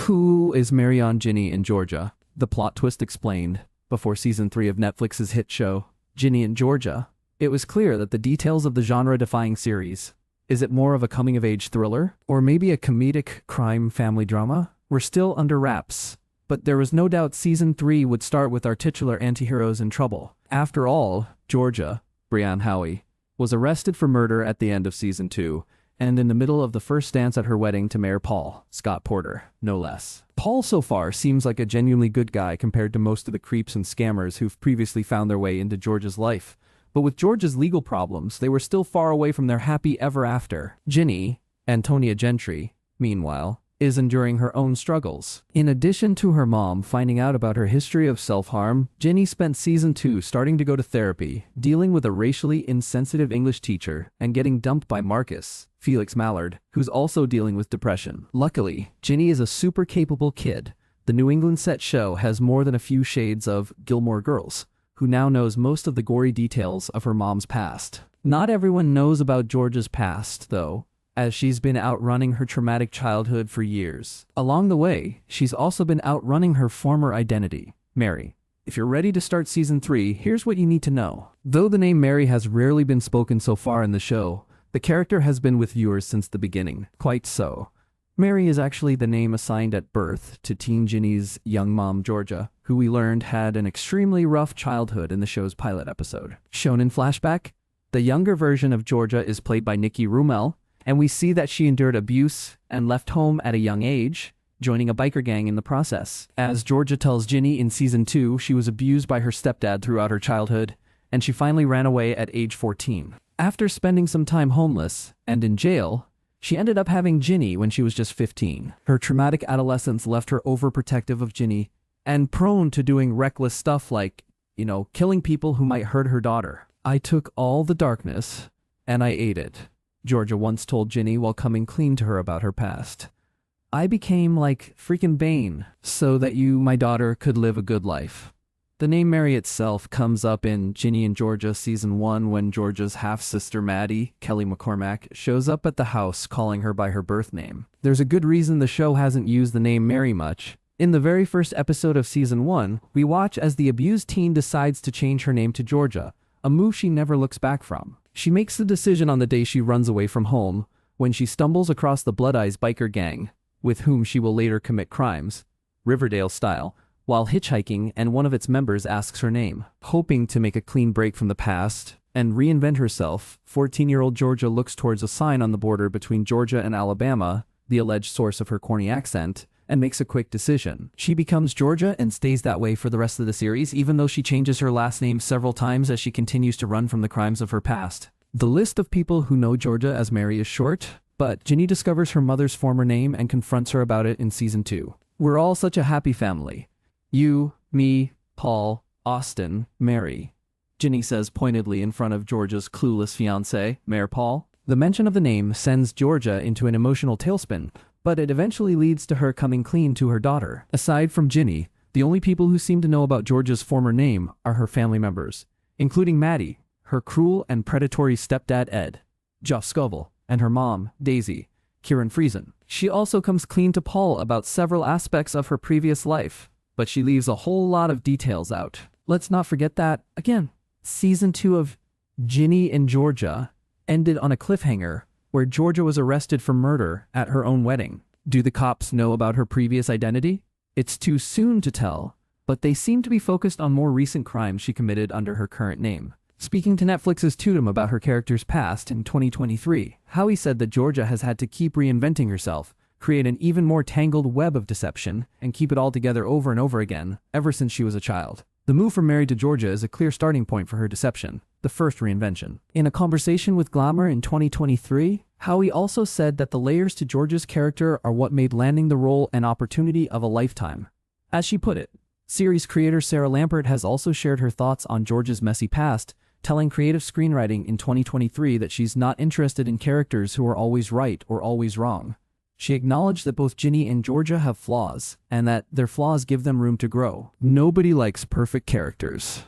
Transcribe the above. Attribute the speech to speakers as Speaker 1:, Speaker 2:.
Speaker 1: Who is Mary on Ginny in Georgia? The plot twist explained before season 3 of Netflix's hit show, Ginny in Georgia. It was clear that the details of the genre-defying series, is it more of a coming-of-age thriller, or maybe a comedic crime family drama, were still under wraps. But there was no doubt season 3 would start with our titular anti-heroes in trouble. After all, Georgia, Brianne Howie, was arrested for murder at the end of season 2, and in the middle of the first dance at her wedding to Mayor Paul, Scott Porter, no less. Paul so far seems like a genuinely good guy compared to most of the creeps and scammers who've previously found their way into Georgia's life. But with Georgia's legal problems, they were still far away from their happy ever after. Ginny, Antonia Gentry, meanwhile, is enduring her own struggles. In addition to her mom finding out about her history of self-harm, Ginny spent season 2 starting to go to therapy, dealing with a racially insensitive English teacher, and getting dumped by Marcus, Felix Mallard, who's also dealing with depression. Luckily, Ginny is a super capable kid. The New England set show has more than a few shades of Gilmore Girls, who now knows most of the gory details of her mom's past. Not everyone knows about Georgia's past, though, as she's been outrunning her traumatic childhood for years. Along the way, she's also been outrunning her former identity, Mary. If you're ready to start season 3, here's what you need to know. Though the name Mary has rarely been spoken so far in the show, the character has been with viewers since the beginning. Quite so. Mary is actually the name assigned at birth to teen Ginny's young mom, Georgia, who we learned had an extremely rough childhood in the show's pilot episode. Shown in flashback, the younger version of Georgia is played by Nikki Rumel, and we see that she endured abuse and left home at a young age, joining a biker gang in the process. As Georgia tells Ginny in season 2, she was abused by her stepdad throughout her childhood, and she finally ran away at age 14. After spending some time homeless and in jail, she ended up having Ginny when she was just 15. Her traumatic adolescence left her overprotective of Ginny and prone to doing reckless stuff like, killing people who might hurt her daughter. "I took all the darkness and I ate it," Georgia once told Ginny while coming clean to her about her past. "I became like freaking Bane so that you, my daughter, could live a good life." The name Mary itself comes up in Ginny and Georgia season 1 when Georgia's half-sister Maddie, Kelly McCormack, shows up at the house calling her by her birth name. There's a good reason the show hasn't used the name Mary much. In the very first episode of season 1, we watch as the abused teen decides to change her name to Georgia, a move she never looks back from. She makes the decision on the day she runs away from home, when she stumbles across the Blood Eyes biker gang, with whom she will later commit crimes, Riverdale style, while hitchhiking, and one of its members asks her name. Hoping to make a clean break from the past and reinvent herself, 14-year-old Georgia looks towards a sign on the border between Georgia and Alabama, the alleged source of her corny accent, and makes a quick decision. She becomes Georgia and stays that way for the rest of the series, even though she changes her last name several times as she continues to run from the crimes of her past. The list of people who know Georgia as Mary is short, but Ginny discovers her mother's former name and confronts her about it in season 2. "We're all such a happy family. You, me, Paul, Austin, Mary," Ginny says pointedly in front of Georgia's clueless fiancé, Mayor Paul. The mention of the name sends Georgia into an emotional tailspin, but it eventually leads to her coming clean to her daughter. Aside from Ginny, the only people who seem to know about Georgia's former name are her family members, including Maddie, her cruel and predatory stepdad Ed, Geoff Scoville, and her mom, Daisy, Kieran Friesen. She also comes clean to Paul about several aspects of her previous life, but she leaves a whole lot of details out. Let's not forget that, again, season 2 of Ginny in Georgia ended on a cliffhanger where Georgia was arrested for murder at her own wedding. Do the cops know about her previous identity? It's too soon to tell, but they seem to be focused on more recent crimes she committed under her current name. Speaking to Netflix's Tudum about her character's past in 2023, Howie said that Georgia has had to keep reinventing herself, create an even more tangled web of deception, and keep it all together over and over again, ever since she was a child. The move from Mary to Georgia is a clear starting point for her deception, the first reinvention. In a conversation with Glamour in 2023, Howie also said that the layers to Georgia's character are what made landing the role an opportunity of a lifetime. As she put it, series creator Sarah Lampert has also shared her thoughts on Georgia's messy past, telling Creative Screenwriting in 2023 that she's not interested in characters who are always right or always wrong. She acknowledged that both Ginny and Georgia have flaws, and that their flaws give them room to grow. Nobody likes perfect characters.